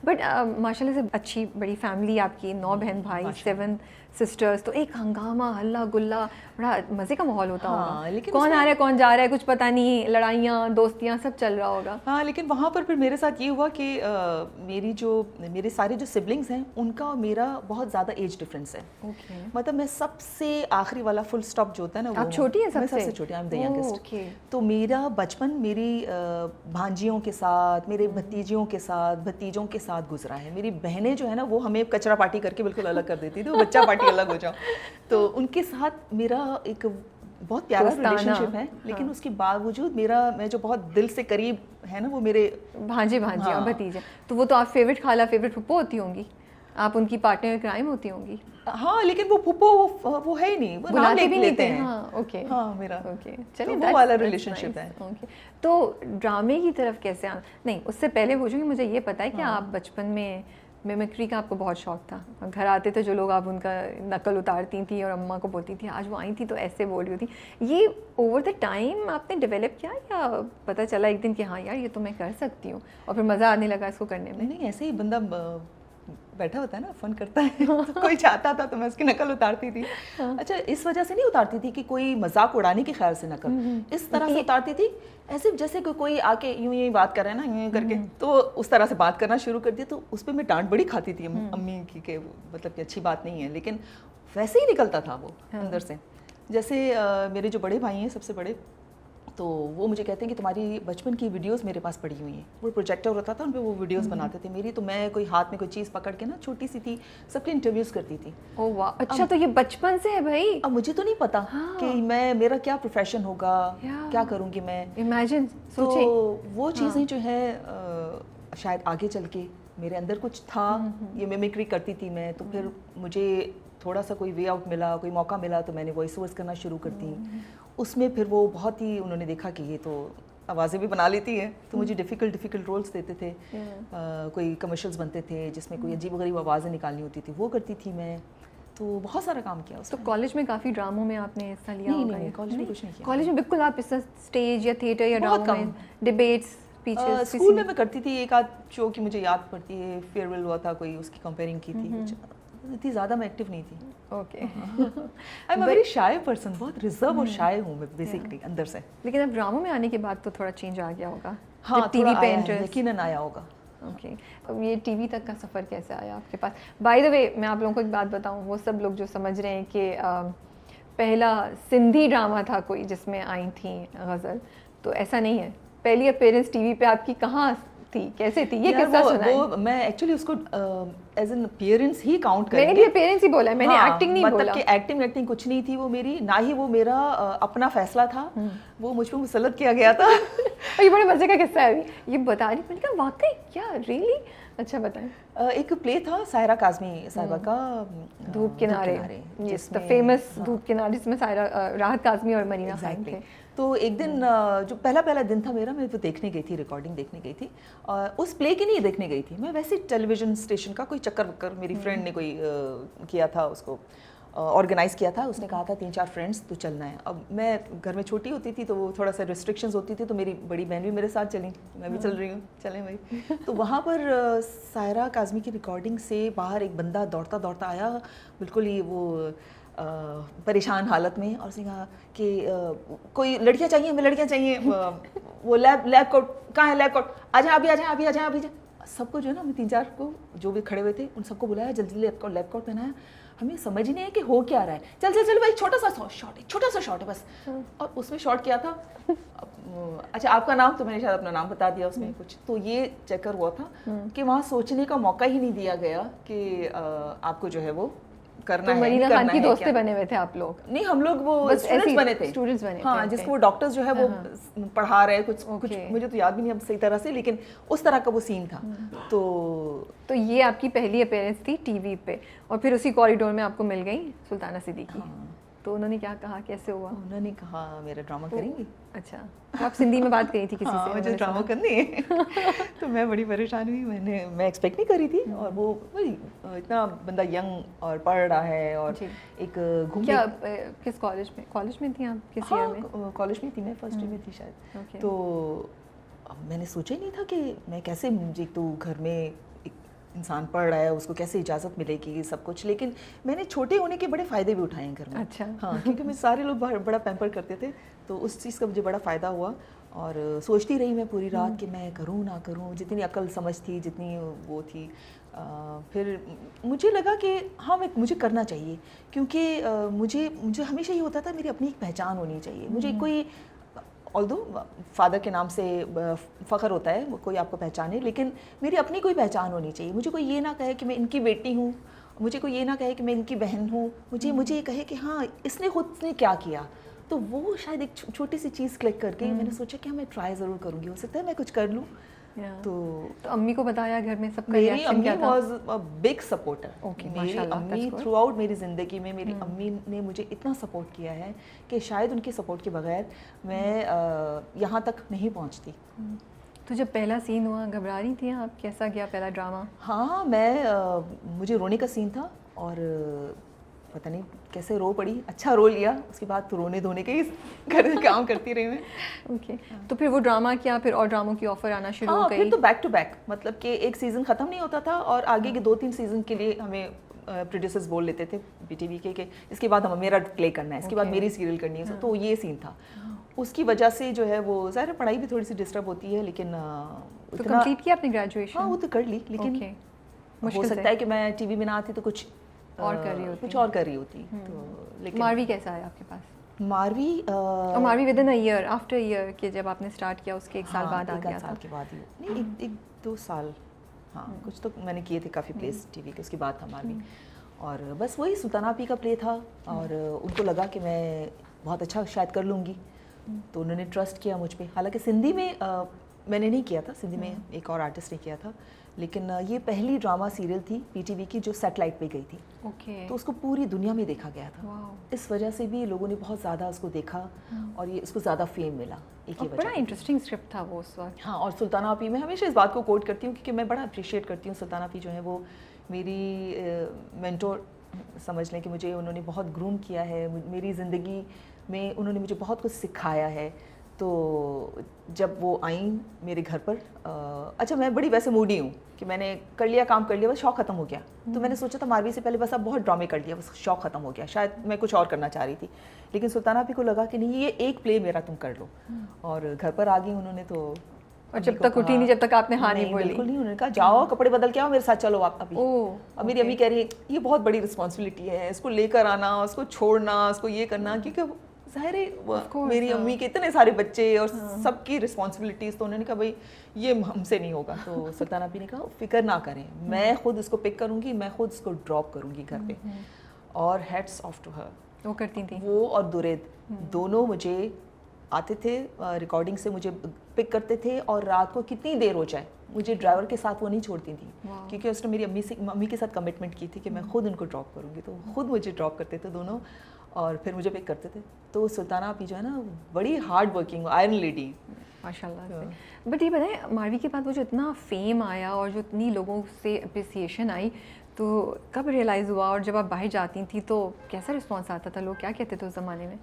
But माशाल्लाह से अच्छी बड़ी फैमिली आपकी, 9 बहन भाई, 7 सिस्टर्स, तो एक हंगामा हल्ला गुल्ला, बड़ा मज़े का माहौल होता होगा। लेकिन कौन आ रहा है कौन जा रहा है कुछ पता नहीं, लड़ाइयाँ दोस्तियाँ सब चल रहा होगा। हाँ, लेकिन वहाँ पर फिर मेरे साथ ये हुआ कि मेरे सारे जो सिबलिंग्स हैं उनका और मेरा बहुत ज़्यादा एज डिफरेंस है। मतलब मैं सबसे आखिरी वाला फुल स्टॉप जो होता है ना, वो आप छोटी हैं सबसे? मैं सबसे छोटी, आई एम द यंगेस्ट। तो मेरा बचपन मेरी भांजियों के साथ, मेरे भतीजियों के साथ, भतीजों के साथ गुजरा है। मेरी बहनें जो है ना वो हमें कचरा पार्टी करके बिल्कुल अलग कर देती थी, वो बच्चा पार्टी अलग हो जाओ। तो उनके साथ मेरा एक बहुत प्यारा रिलेशनशिप है, लेकिन उसके बावजूद मैं जो बहुत दिल से करीब है ना वो मेरे भांजे और भतीजे। तो वो तो आप फेवरेट खाला फेवरेट फुप्पो होती होंगी, आप उनकी पार्टनर क्राइम होती होंगी। हाँ, लेकिन वो फुप्पो वो है ही नहीं, वो नाम भी लेते हैं। हाँ, ओके। हाँ, मेरा ओके, चलिए वो वाला रिलेशनशिप है। ओके, तो ड्रामे की तरफ कैसे आना? नहीं, उससे पहले पूछूंगी, मुझे ये पता है कि आप बचपन में मिमिक्री का आपको बहुत शौक था, घर आते थे जो लोग, आप उनका नकल उतारती थी और अम्मा को बोलती थी आज वो आई थी तो ऐसे बोल रही थी। ये ओवर द टाइम आपने डेवलप किया या पता चला एक दिन कि हाँ यार ये तो मैं कर सकती हूँ और फिर मज़ा आने लगा इसको करने में? नहीं, ऐसे ही बंदा बैठा होता है ना, फन करता है। तो कोई चाहता था तो मैं उसकी नकल उतारती थी। अच्छा, इस वजह से नहीं उतारती थी कि कोई मजाक उड़ाने के ख्याल से नकल, इस तरह से उतारती थी ऐसे जैसे कोई आके यूं ही बात कर रहा है ना, यूं करके, तो उस तरह से बात करना शुरू कर दिया। तो उस पर मैं डांट बड़ी खाती थी अम्मी की कि मतलब कि अच्छी बात नहीं है, लेकिन वैसे ही निकलता था वो अंदर से। जैसे मेरे जो बड़े भाई हैं, सबसे बड़े, तो वो मुझे कहते हैं कि तुम्हारी बचपन की वीडियोस मेरे पास पड़ी हुई हैं। वो प्रोजेक्टर होता था, उन पे वो वीडियोस बनाते थे मेरी। तो मैं कोई हाथ में कोई चीज़ पकड़ के ना, छोटी सी थी, सबके इंटरव्यूज़ करती थी। ओह वाह, अच्छा, तो ये बचपन से है भाई? अब मुझे तो नहीं पता कि मेरा क्या प्रोफेशन होगा, क्या करूँगी मैं। इमेजिन, तो वो चीज़ें जो है शायद आगे चल के मेरे अंदर कुछ था, ये मिमिक्री करती थी मैं। तो फिर मुझे थोड़ा सा कोई वे आउट मिला, कोई मौका मिला, तो मैंने वॉइस ओवर्स करना शुरू कर दी। उसमें फिर वो बहुत ही, उन्होंने देखा कि ये तो आवाज़ें भी बना लेती है, तो मुझे डिफ़िकल्ट रोल्स देते थे। कोई कमर्शियल्स बनते थे जिसमें कोई अजीब गरीब आवाज़ें निकालनी होती थी, वो करती थी मैं। तो बहुत सारा काम किया उसमें। तो कॉलेज में काफ़ी ड्रामों में आपने हिस्सा लिया? नहीं, कॉलेज में कुछ नहीं किया। कॉलेज में बिल्कुल आप इस स्टेज या थिएटर या ड्रामा में, डिबेट्स, स्पीचेस? स्कूल में मैं करती थी, एक आध शो की मुझे याद पड़ती है, फेयरवेल हुआ था कोई, उसकी कंपेयरिंग की थी। इतनी ज़्यादा मैं एक्टिव नहीं थी। Okay. I am a very shy person, बहुत रिजर्व और शाय हूँ मैं बेसिकली अंदर से। लेकिन अब ड्रामों में आने के बाद तो थोड़ा चेंज आ गया होगा। हाँ, टीवी पे इंटरेस्ट यकीनन आया होगा। ओके, अब ये टीवी तक का सफ़र कैसे आया आपके पास? बाय द वे, मैं आप लोगों को एक बात बताऊं, वो सब लोग जो समझ रहे हैं कि पहला सिंधी ड्रामा था कोई जिसमें आई थी गज़ल, तो ऐसा नहीं है। पहली अपीयरेंस टीवी पे आपकी कहाँ थी, कैसे थी, ये किस्सा सुनाएं। वो मैं एक्चुअली उसको एज एन अपीयरेंस ही काउंट करेंगे। मैंने भी अपीयरेंस ही बोला है, मैंने एक्टिंग नहीं बोला। मतलब कि एक्टिंग कुछ नहीं थी वो मेरी, ना ही वो मेरा अपना फैसला था, वो मुझ पर मुसल्लत किया गया था। और ये बड़े मजे का किस्सा है, अभी ये बता रही, मैंने कहा वाकई क्या, रियली? अच्छा बताएं। एक प्ले था सायरा काज़मी साहिबा का, धूप किनारे, द फेमस धूप किनारे, जिसमें सायरा, राहत काज़मी और मरीना खान थे। तो एक दिन जो पहला दिन था मेरा, मैं वो देखने गई थी, रिकॉर्डिंग देखने गई थी। उस प्ले की नहीं देखने गई थी मैं, वैसे टेलीविज़न स्टेशन का कोई चक्कर वक्कर मेरी फ्रेंड ने कोई किया था, उसको ऑर्गेनाइज किया था। उसने कहा था 3-4 फ्रेंड्स तो चलना है। अब मैं घर में छोटी होती थी तो वो थोड़ा सा रिस्ट्रिक्शंस होती थी, तो मेरी बड़ी बहन भी मेरे साथ चली, मैं भी चल रही हूँ, चलें भाई। तो वहाँ पर सायरा काज़मी की रिकॉर्डिंग से बाहर एक बंदा दौड़ता दौड़ता आया, बिल्कुल ही वो परेशान हालत में, और उसने कहा कि कोई लड़कियाँ चाहिए, हमें लड़कियाँ चाहिए, वो लैब कोट कहाँ है, लैब कोट, आ जाए अभी आ जाए। सबको जो है ना, हमें 3-4 को जो भी खड़े हुए थे उन सबको बुलाया, जल्दी लैब कोट पहनाया। हमें समझ ही नहीं है कि हो क्या रहा है। चल भाई, छोटा सा शॉट है बस। और उसमें शॉट किया था। अच्छा, आपका नाम? तो मैंने शायद अपना नाम बता दिया उसमें कुछ। तो ये चक्कर हुआ था कि वहाँ सोचने का मौका ही नहीं दिया गया कि आपको जो है वो करना है। मरीना खान की दोस्तें बने हुए थे आप लोग? नहीं, हम लोग वो स्टूडेंट्स बने थे। हाँ, जिसको वो डॉक्टर्स जो है वो पढ़ा रहे कुछ, मुझे तो याद भी नहीं अब सही तरह से, लेकिन उस तरह का वो सीन था। तो ये आपकी पहली अपीयरेंस थी टीवी पे, और फिर उसी कॉरिडोर में आपको मिल गई सुल्ताना सिद्दीकी। तो उन्होंने क्या कहा, कैसे हुआ? उन्होंने कहा मेरा ड्रामा करेंगी। अच्छा, तो आप सिंधी में बात करी थी किसी से? मुझे ड्रामा करनी है। तो मैं बड़ी परेशान हुई, मैं एक्सपेक्ट नहीं करी थी। और वो इतना बंदा यंग और पढ़ रहा है, और एक क्या किस कॉलेज में थी आप? किस ईयर में? कॉलेज में थी मैं, फर्स्ट ईयर में थी शायद। तो मैंने सोचा ही नहीं था कि मैं कैसे, मुझे तो घर में इंसान पढ़ रहा है उसको कैसे इजाज़त मिलेगी सब कुछ, लेकिन मैंने छोटे होने के बड़े फ़ायदे भी उठाए हैं घर में। अच्छा। हाँ, क्योंकि मैं सारे लोग बड़ा पैम्पर करते थे, तो उस चीज़ का मुझे बड़ा फ़ायदा हुआ। और सोचती रही मैं पूरी रात कि मैं करूँ ना करूँ, जितनी अक्ल समझ थी, जितनी वो थी। फिर मुझे लगा कि हाँ मुझे करना चाहिए, क्योंकि मुझे हमेशा ये होता था मेरी अपनी एक पहचान होनी चाहिए। मुझे कोई ऑल्दो फादर के नाम से फ़ख्र होता है कोई आपको पहचाने, लेकिन मेरी अपनी कोई पहचान होनी चाहिए। मुझे कोई ये ना कहे कि मैं इनकी बेटी हूँ, मुझे कोई ये ना कहे कि मैं इनकी बहन हूँ, मुझे ये कहे कि हाँ इसने खुद ने क्या किया। तो वो शायद एक छोटी सी चीज़ क्लिक करके मैंने सोचा कि हाँ मैं ट्राई ज़रूर करूँगी, हो सकता है मैं कुछ कर लूँ। तो अम्मी को बताया घर में, सबका मेरी रिएक्शन अम्मी क्या था? Was a big supporter. Okay, मेरी माशाल्लाह, अम्मी that's good. थ्रू आउट मेरी ज़िंदगी में मेरी अम्मी ने मुझे इतना सपोर्ट किया है कि शायद उनके सपोर्ट के बगैर मैं यहाँ तक नहीं पहुँचती। तो जब पहला सीन हुआ घबरा रही थी आप? कैसा गया पहला ड्रामा? हाँ मुझे रोने का सीन था और पता नहीं कैसे रो पड़ी, अच्छा रो लिया। उसके बाद तो रोने धोने के ही काम करती रही मैं। ओके, तो फिर वो ड्रामा किया, फिर और ड्रामों की ऑफर आना शुरू हो हाँ, गई? फिर तो बैक टू बैक, मतलब कि एक सीज़न ख़त्म नहीं होता था और आगे के 2-3 सीज़न के लिए हमें प्रोड्यूसर्स बोल लेते थे बीटीवी के इसके बाद हम मेरा प्ले करना है, इसके बाद मेरी सीरियल करनी है। तो ये सीन था। उसकी वजह से जो है वो ज़ाहिर है पढ़ाई भी थोड़ी सी डिस्टर्ब होती है, लेकिन तो कंप्लीट किया आपने ग्रेजुएशन? हाँ वो तो कर ली, लेकिन हो सकता है कि मैं टीवी में ना आती तो कुछ और कर रही होती, कुछ और कर रही होती। तो लेकिन मारवी कैसा है आपके पास? मारवी और मारवी within a year, after year के जब आपने स्टार्ट किया उसके एक साल बाद आ गया था? साल के बाद ही नहीं, एक 2 साल। हाँ कुछ तो मैंने किए थे काफ़ी प्लेस टीवी के, उसके बाद था मारवी। और बस वही सुल्ताना आपी का प्ले था और उनको लगा कि मैं बहुत अच्छा शायद कर लूँगी, तो उन्होंने ट्रस्ट किया मुझ पर। हालांकि सिंधी में मैंने नहीं किया था, सिंधी में एक और आर्टिस्ट ने किया था, लेकिन ये पहली ड्रामा सीरियल थी पीटीवी की जो सैटेलाइट पे गई थी। ओके। तो उसको पूरी दुनिया में देखा गया था। वाह। इस वजह से भी लोगों ने बहुत ज़्यादा उसको देखा और ये उसको ज़्यादा फेम मिला एक ही वजह। बड़ा इंटरेस्टिंग स्क्रिप्ट था वो उस वक्त। हाँ, और सुल्ताना आपी मैं हमेशा इस बात को कोट करती हूँ क्योंकि मैं बड़ा अप्रिशिएट करती हूँ। सुल्ताना आपी जो है वो मेरी मेंटोर समझ लें कि मुझे उन्होंने बहुत ग्रूम किया है, मेरी ज़िंदगी में उन्होंने मुझे बहुत कुछ सिखाया है। तो जब वो आई मेरे घर पर अच्छा मैं बड़ी वैसे मूडी हूँ कि मैंने कर लिया, काम कर लिया, बस शौक ख़त्म हो गया। तो मैंने सोचा था मारवी से पहले बस अब बहुत ड्रामे कर लिया, बस शौक ख़त्म हो गया, शायद मैं कुछ और करना चाह रही थी। लेकिन सुल्ताना आपी को लगा कि नहीं ये एक प्ले मेरा तुम कर लो, और घर पर आ गई उन्होंने। तो और जब तक उठी नहीं, जब तक आपने हाँ नहीं बोली? बिल्कुल नहीं। उन्होंने कहा जाओ कपड़े बदल के आओ मेरे साथ चलो आप अभी। और मेरी अम्मी कह रही है ये बहुत बड़ी रिस्पॉन्सिबिलिटी है, इसको लेकर आना, उसको छोड़ना, उसको ये करना, क्योंकि ज़ाहिर है मेरी अम्मी के इतने सारे बच्चे और सबकी रिस्पॉन्सिबिलिटीज़। तो उन्होंने कहा भाई ये हमसे नहीं होगा। तो सुल्ताना आपी ने कहा फिक्र ना करें, मैं खुद इसको पिक करूँगी, मैं खुद इसको ड्रॉप करूँगी घर पे। और हेड्स ऑफ टू हर, वो करती थी। वो और दुरेद दोनों मुझे आते थे रिकॉर्डिंग से, मुझे पिक करते थे, और रात को कितनी देर हो जाए मुझे ड्राइवर के साथ वो नहीं छोड़ती थी, क्योंकि उसने मेरी अम्मी के साथ कमिटमेंट की थी कि मैं खुद उनको ड्रॉप करूँगी। तो खुद मुझे ड्रॉप करते थे दोनों और फिर मुझे पिक करते थे। तो सुल्ताना आपी जो है ना बड़ी हार्ड वर्किंग आयरन लेडी माशाल्लाह से। बट ये बताएं मारवी के बाद वो जो इतना फेम आया और जो इतनी लोगों से अप्रिसिएशन आई, तो कब रियलाइज़ हुआ? और जब आप बाहर जाती थी तो कैसा रिस्पॉन्स आता था, लोग क्या कहते थे उस ज़माने में?